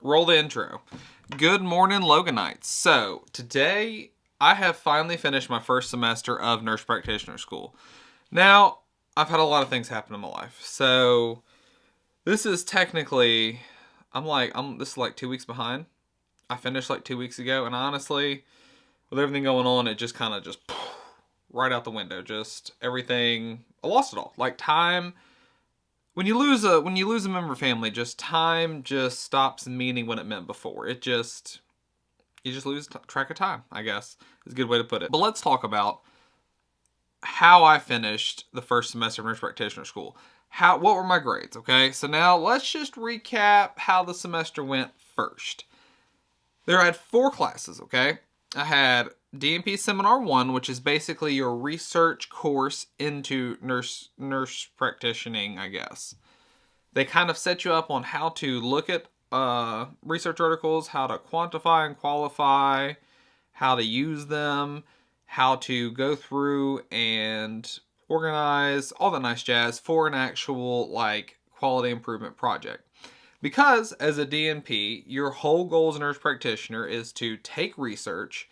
Roll the intro. Good morning, Loganites. So, today I have finally finished my first semester of nurse practitioner school. Now, I've had a lot of things happen in my life. So, this is technically, this is like 2 weeks behind. I finished like 2 weeks ago, and honestly, with everything going on, it just kind of just right out the window. Just everything, I lost it all. Like time. When you lose a member of family, just time just stops meaning what it meant before. You just lose track of time, I guess is a good way to put it. But let's talk about how I finished the first semester of nurse practitioner school. What were my grades? Okay, so now let's just recap how the semester went first. There I had 4 classes. Okay, I had DNP Seminar 1, which is basically your research course into nurse practitioning, I guess. They kind of set you up on how to look at research articles, how to quantify and qualify, how to use them, how to go through and organize, all that nice jazz for an actual quality improvement project. Because as a DNP, your whole goal as a nurse practitioner is to take research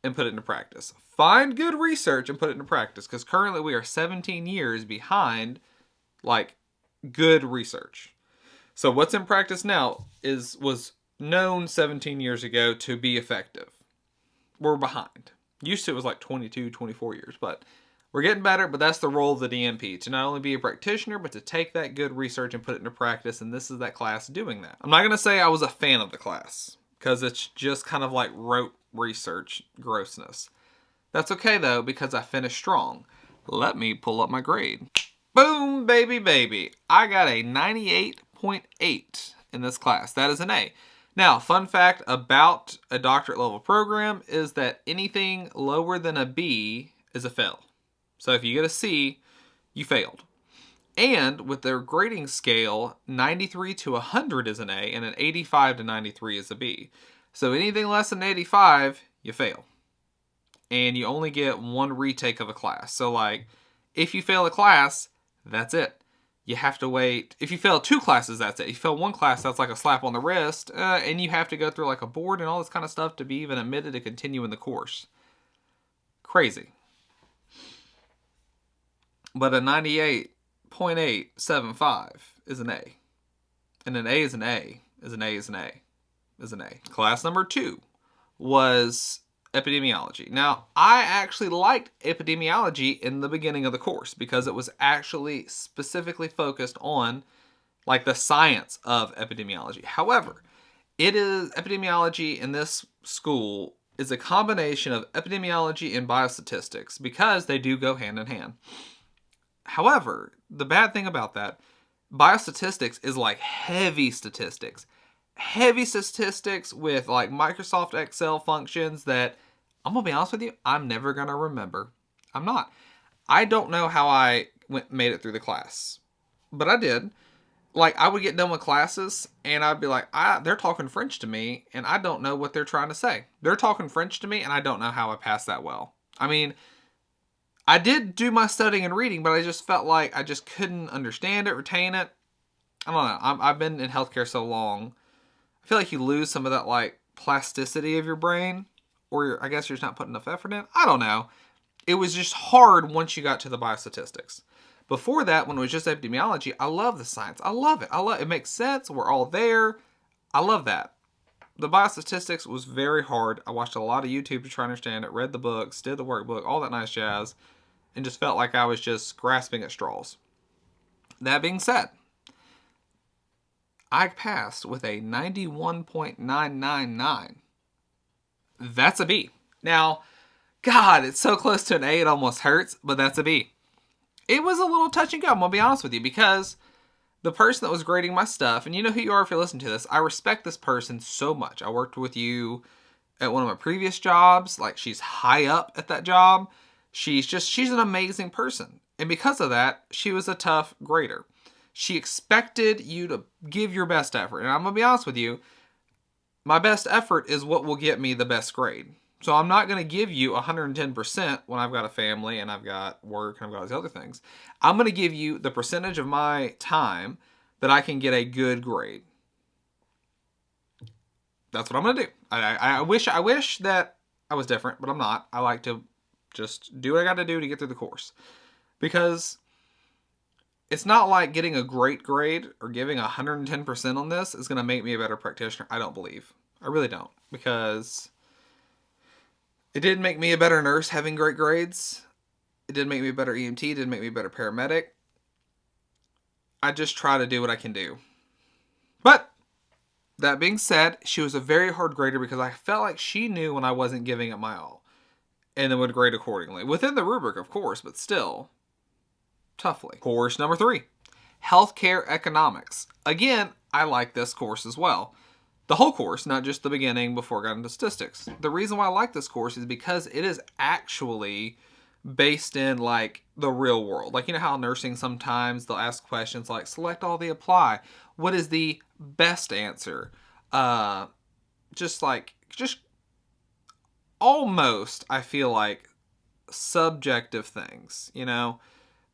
and put it into practice. Find good research and put it into practice, because currently we are 17 years behind good research. So what's in practice now was known 17 years ago to be effective. We're behind. Used to it was like 22, 24 years, but we're getting better. But that's the role of the DNP, to not only be a practitioner, but to take that good research and put it into practice. And this is that class doing that. I'm not going to say I was a fan of the class, because it's just kind of like rote research grossness. That's okay though, because I finished strong. Let me pull up my grade. Boom, baby, baby. I got a 98.8 in this class. That is an A. Now, fun fact about a doctorate level program is that anything lower than a B is a fail. So if you get a C, you failed. And with their grading scale, 93 to 100 is an A, and an 85 to 93 is a B. So anything less than 85, you fail. And you only get one retake of a class. So if you fail a class, that's it. You have to wait. If you fail 2 classes, that's it. If you fail 1 class, that's like a slap on the wrist. And you have to go through a board and all this kind of stuff to be even admitted to continue in the course. Crazy. But a 98.875 is an A. And an A is an A, is an A, is an A, is an A. Class number 2 was epidemiology. Now, I actually liked epidemiology in the beginning of the course because it was actually specifically focused on the science of epidemiology. However, epidemiology in this school is a combination of epidemiology and biostatistics because they do go hand in hand. However, the bad thing about that, biostatistics is heavy statistics. Heavy statistics with Microsoft Excel functions that, I'm going to be honest with you, I'm never going to remember. I'm not. I don't know how I made it through the class, but I did. I would get done with classes and I'd be they're talking French to me and I don't know what they're trying to say. They're talking French to me and I don't know how I passed that well. I mean, I did do my studying and reading, but I just felt like I just couldn't understand it, retain it. I don't know. I've been in healthcare so long. I feel like you lose some of that plasticity of your brain, or I guess you're just not putting enough effort in. I don't know. It was just hard once you got to the biostatistics. Before that, when it was just epidemiology, I love the science. I love it. It makes sense. We're all there. I love that. The biostatistics was very hard. I watched a lot of YouTube to try to understand it, read the books, did the workbook, all that nice jazz, and just felt like I was just grasping at straws. That being said, I passed with a 91.999. That's a B. Now, God, it's so close to an A, it almost hurts, but that's a B. It was a little touch and go, I'm going to be honest with you, because the person that was grading my stuff, and you know who you are if you're listening to this, I respect this person so much. I worked with you at one of my previous jobs. She's high up at that job. She's an amazing person. And because of that, she was a tough grader. She expected you to give your best effort. And I'm going to be honest with you, my best effort is what will get me the best grade. So I'm not going to give you 110% when I've got a family and I've got work and I've got all these other things. I'm going to give you the percentage of my time that I can get a good grade. that's what I'm gonna do. I wish that I was different, but I'm not. I like to just do what I got to do to get through the course, because it's not like getting a great grade or giving 110% on this is going to make me a better practitioner. I don't believe. I really don't, because it didn't make me a better nurse having great grades. It didn't make me a better EMT. It didn't make me a better paramedic. I just try to do what I can do. But that being said, she was a very hard grader because I felt like she knew when I wasn't giving it my all, and then would grade accordingly. Within the rubric, of course, but still, toughly. Course number 3, healthcare economics. Again, I like this course as well. The whole course, not just the beginning before I got into statistics. The reason why I like this course is because it is actually based in like the real world. Like, you know how nursing sometimes they'll ask questions like select all the apply. What is the best answer? Just almost, I feel like, subjective things, you know?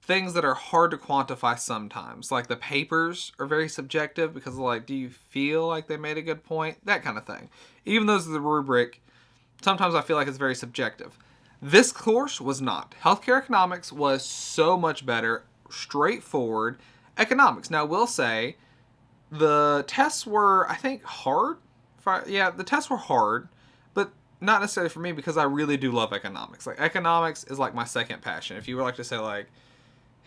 Things that are hard to quantify sometimes. Like the papers are very subjective because, like, do you feel like they made a good point? That kind of thing. Even though it's the rubric, sometimes I feel like it's very subjective. This course was not. Healthcare economics was so much better, straightforward economics. Now, I will say the tests were, I think, hard. The tests were hard, but not necessarily for me because I really do love economics. Like, economics is like my second passion. If you were like to say, like,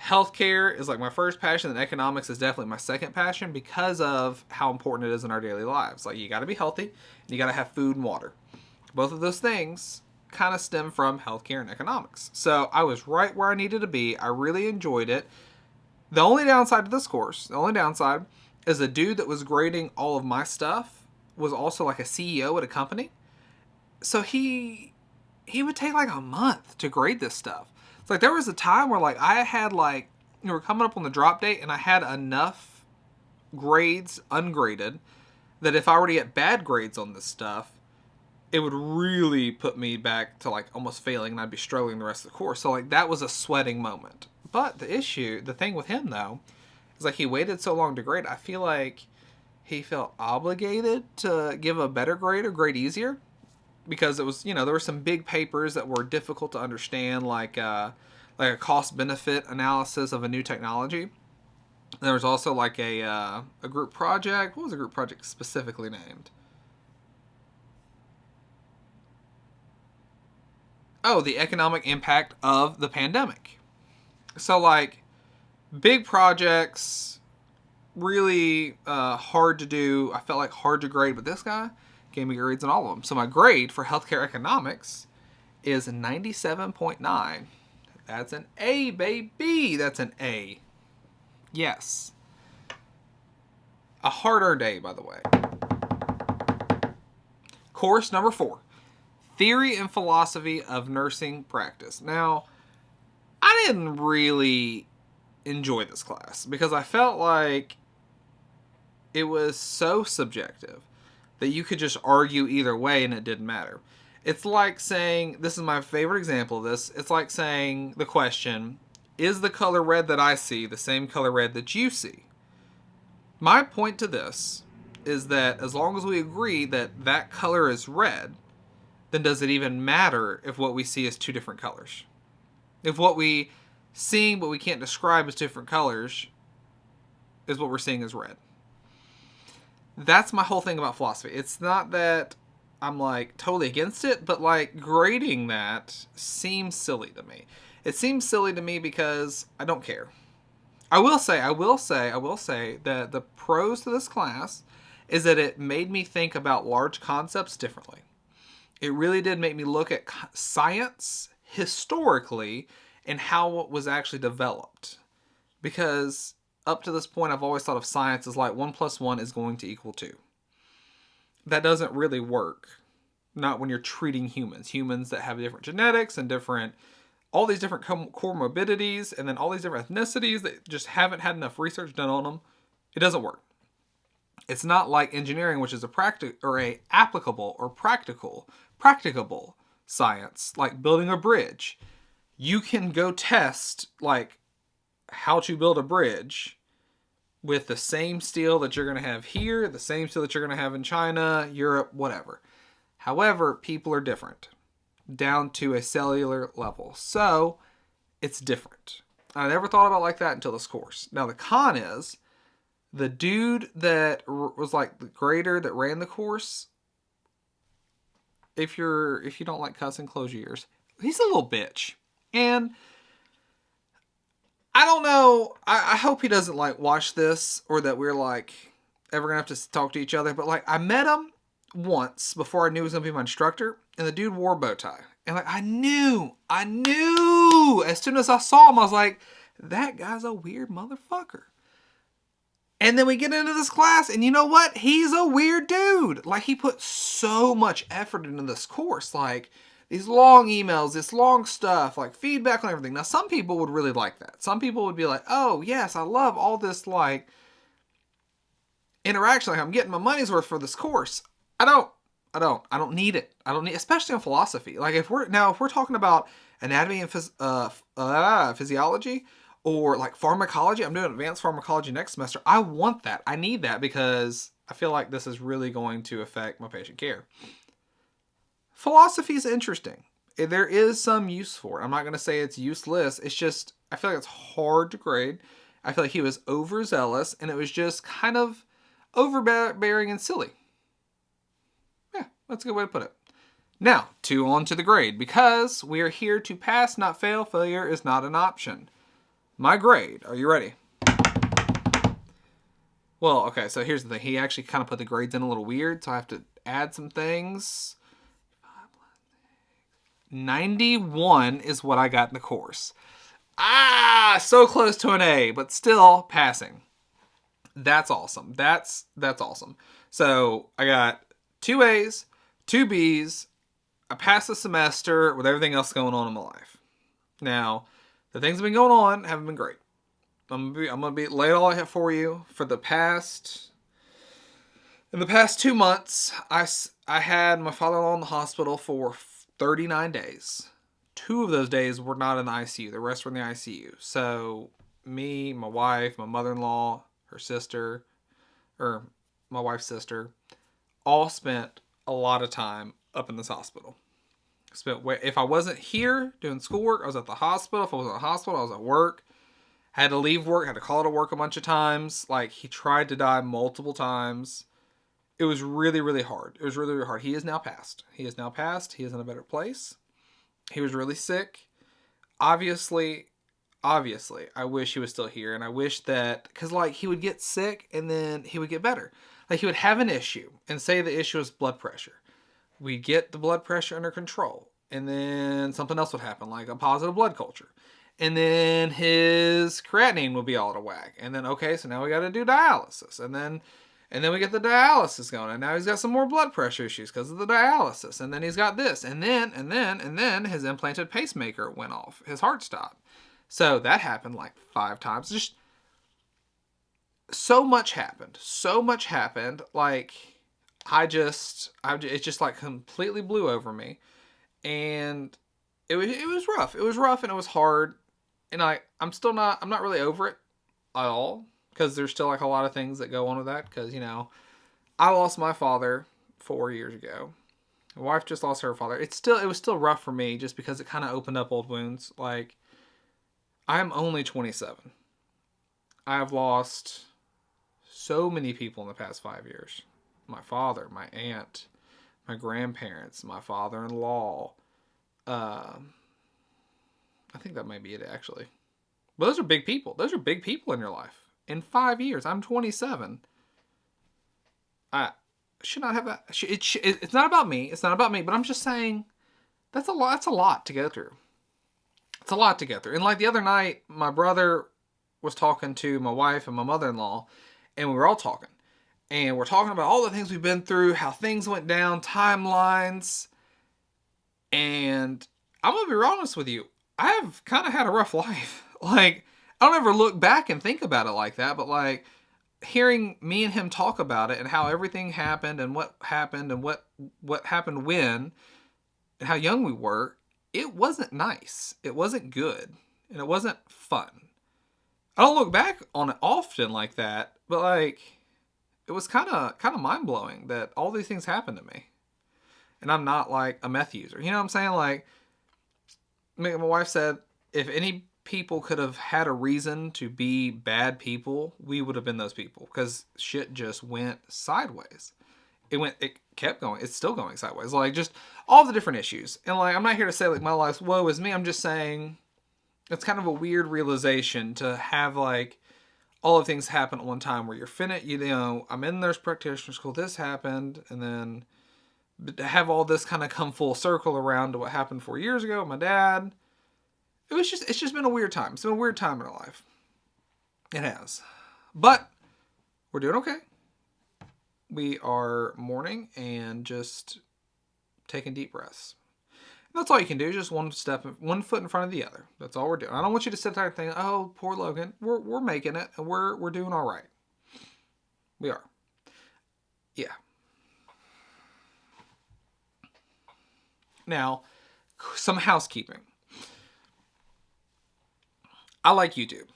healthcare is like my first passion, and economics is definitely my second passion because of how important it is in our daily lives. Like, you got to be healthy, and you got to have food and water. Both of those things kind of stem from healthcare and economics. So I was right where I needed to be. I really enjoyed it. The only downside to this course, is the dude that was grading all of my stuff was also like a CEO at a company. So he would take like a month to grade this stuff. It's like there was a time where like I had like, you know, we're coming up on the drop date and I had enough grades ungraded that if I were to get bad grades on this stuff, it would really put me back to like almost failing and I'd be struggling the rest of the course. So like that was a sweating moment. But the thing with him though, is like he waited so long to grade. I feel like he felt obligated to give a better grade or grade easier, because it was, you know, there were some big papers that were difficult to understand, like a cost benefit analysis of a new technology. There was also like a group project. What was the group project specifically named? Oh, the economic impact of the pandemic. So like big projects, really hard to do. I felt like hard to grade, but this guy gave me grades on all of them. So my grade for healthcare economics is 97.9. That's an A, baby. That's an A. Yes. A hard-earned A, by the way. Course number 4, Theory and Philosophy of Nursing Practice. Now, I didn't really enjoy this class because I felt like it was so subjective that you could just argue either way and it didn't matter. It's like saying, this is my favorite example of this, it's like saying the question, is the color red that I see the same color red that you see? My point to this is that as long as we agree that that color is red, then does it even matter if what we see is two different colors? If what we seeing but we can't describe as different colors is what we're seeing as red. That's my whole thing about philosophy. It's not that I'm like totally against it, but like grading that seems silly to me. It seems silly to me because I don't care. I will say that the pros to this class is that it made me think about large concepts differently. It really did make me look at science historically and how it was actually developed. Because up to this point, I've always thought of science as like 1 + 1 is going to equal 2. That doesn't really work. Not when you're treating humans that have different genetics and all these different comorbidities, and then all these different ethnicities that just haven't had enough research done on them. It doesn't work. It's not like engineering, which is applicable or practicable science, like building a bridge. You can go test like how to build a bridge with the same steel that you're going to have here, the same steel that you're going to have in China, Europe, whatever. However, people are different down to a cellular level. So it's different. I never thought about it like that until this course. Now the con is the dude that was like the grader that ran the course. If you don't like cussing, close your ears. He's a little bitch. And I don't know. I hope he doesn't like watch this or that we're like ever gonna have to talk to each other. But like I met him once before I knew he was gonna be my instructor, and the dude wore a bow tie. And like I knew as soon as I saw him, I was like, that guy's a weird motherfucker. And then we get into this class, and you know what? He's a weird dude. Like he put so much effort into this course, like these long emails, this long stuff, like feedback on everything. Now, some people would really like that. Some people would be like, oh, yes, I love all this, like, interaction. Like, I'm getting my money's worth for this course. I don't need it. I don't need, especially in philosophy. Like, if we're talking about anatomy and physiology or, like, pharmacology, I'm doing advanced pharmacology next semester. I want that. I need that because I feel like this is really going to affect my patient care. Philosophy is interesting. There is some use for it. I'm not going to say it's useless. It's just, I feel like it's hard to grade. I feel like he was overzealous, and it was just kind of overbearing and silly. Yeah, that's a good way to put it. Now, on to the grade. Because we are here to pass, not fail. Failure is not an option. My grade. Are you ready? Well, okay, so here's the thing. He actually kind of put the grades in a little weird, so I have to add some things. 91 is what I got in the course. So close to an A, but still passing. That's awesome. That's awesome. So I got 2 A's, 2 B's. I passed the semester with everything else going on in my life. Now, the things that have been going on haven't been great. I'm gonna be lay it all out for you. In the past 2 months, I had my father-in-law in the hospital for 39 days. 2 of those days were not in the ICU. The rest were in the ICU. So me, my wife, my mother-in-law, her sister, or my wife's sister, all spent a lot of time up in this hospital. If I wasn't here doing schoolwork, I was at the hospital. If I was at the hospital, I was at work. Had to leave work, had to call to work a bunch of times. Like, he tried to die multiple times. It was really, really hard. It was really, really hard. He is now passed. He is in a better place. He was really sick. Obviously, I wish he was still here. And I wish that, because, like, he would get sick and then he would get better. Like, he would have an issue and say the issue is blood pressure. We'd get the blood pressure under control. And then something else would happen, like a positive blood culture. And then his creatinine would be all out of whack. And then, okay, so now we got to do dialysis. And then we get the dialysis going. And now he's got some more blood pressure issues because of the dialysis. And then he's got this. And then his implanted pacemaker went off. His heart stopped. So that happened like 5 times. Just so much happened. Like, it just like completely blew over me. And it was rough. It was rough and it was hard. And I'm not really over it at all. Because there's still like a lot of things that go on with that. Because, you know, I lost my father 4 years ago. My wife just lost her father. It was still rough for me just because it kind of opened up old wounds. Like, I'm only 27. I've lost so many people in the past 5 years. My father, my aunt, my grandparents, my father-in-law. I think that might be it, actually. But those are big people. Those are big people in your life. In 5 years, I'm 27. I should not have that. It's not about me. It's not about me. But I'm just saying, that's a lot. That's a lot to go through. It's a lot to go through. And like the other night, my brother was talking to my wife and my mother-in-law, and we were all talking. And we're talking about all the things we've been through, how things went down, timelines. And I'm going to be honest with you. I've kind of had a rough life. Like, I don't ever look back and think about it like that, but like hearing me and him talk about it and how everything happened and what happened and what happened when and how young we were, it wasn't nice. It wasn't good. And it wasn't fun. I don't look back on it often like that, but like it was kind of mind blowing that all these things happened to me, and I'm not like a meth user. You know what I'm saying? Like my wife said, if any people could have had a reason to be bad people, we would have been those people because shit just went sideways. It kept going. It's still going sideways. Like just all the different issues. And like I'm not here to say like my life's woe is me. I'm just saying it's kind of a weird realization to have like all of things happen at one time where you're finished. You know, I'm in nurse practitioner school. This happened, and then to have all this kind of come full circle around to what happened 4 years ago with my dad. It's just been a weird time. It's been a weird time in our life. It has. But we're doing okay. We are mourning and just taking deep breaths. And that's all you can do. Just one foot in front of the other. That's all we're doing. I don't want you to sit there and think, "Oh, poor Logan." We're making it, and we're doing all right. We are. Yeah. Now, some housekeeping. I like YouTube.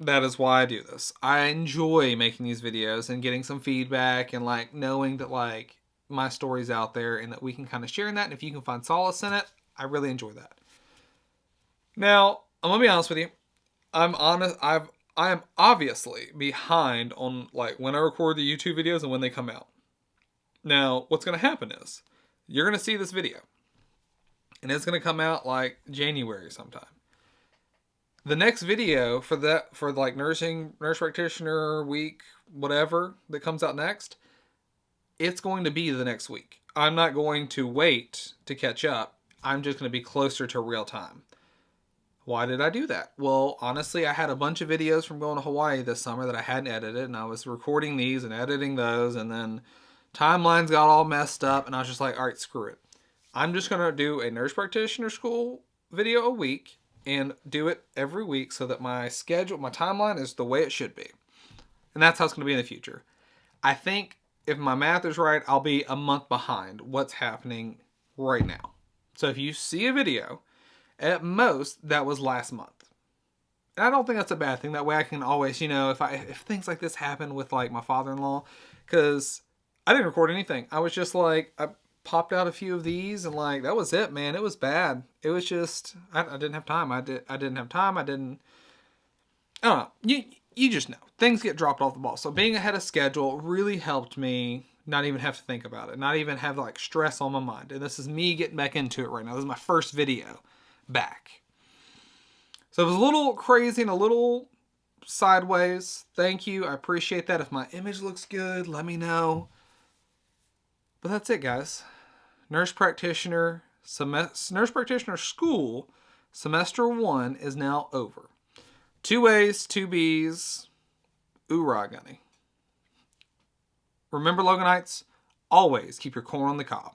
That is why I do this. I enjoy making these videos and getting some feedback and like knowing that like my story's out there and that we can kind of share in that. And if you can find solace in it, I really enjoy that. Now, I'm gonna be honest with you. I'm honest. I am obviously behind on like when I record the YouTube videos and when they come out. Now, what's gonna happen is you're gonna see this video, and it's gonna come out like January sometime. The next video for like nurse practitioner week, whatever that comes out next, it's going to be the next week. I'm not going to wait to catch up. I'm just going to be closer to real time. Why did I do that? Well, honestly, I had a bunch of videos from going to Hawaii this summer that I hadn't edited, and I was recording these and editing those, and then timelines got all messed up, and I was just like, all right, screw it. I'm just going to do a nurse practitioner school video a week and do it every week so that my schedule, my timeline is the way it should be. And that's how it's going to be in the future. I think if my math is right, I'll be a month behind what's happening right now. So if you see a video, at most, that was last month. And I don't think that's a bad thing. That way I can always, you know, if things like this happen with like my father-in-law, because I didn't record anything. I was just like, I popped out a few of these and like that was it, man. It was bad. It was just I didn't have time. I didn't have time. I don't know. You just know things get dropped off the ball. So being ahead of schedule really helped me not even have to think about it, not even have like stress on my mind. And this is me getting back into it right now. This is my first video back. So it was a little crazy and a little sideways. Thank you. I appreciate that. If my image looks good, let me know. But that's it, guys. Nurse practitioner school semester 1 is now over. 2 A's, 2 B's. Oorah, gunny. Remember, Loganites, always keep your corn on the cob.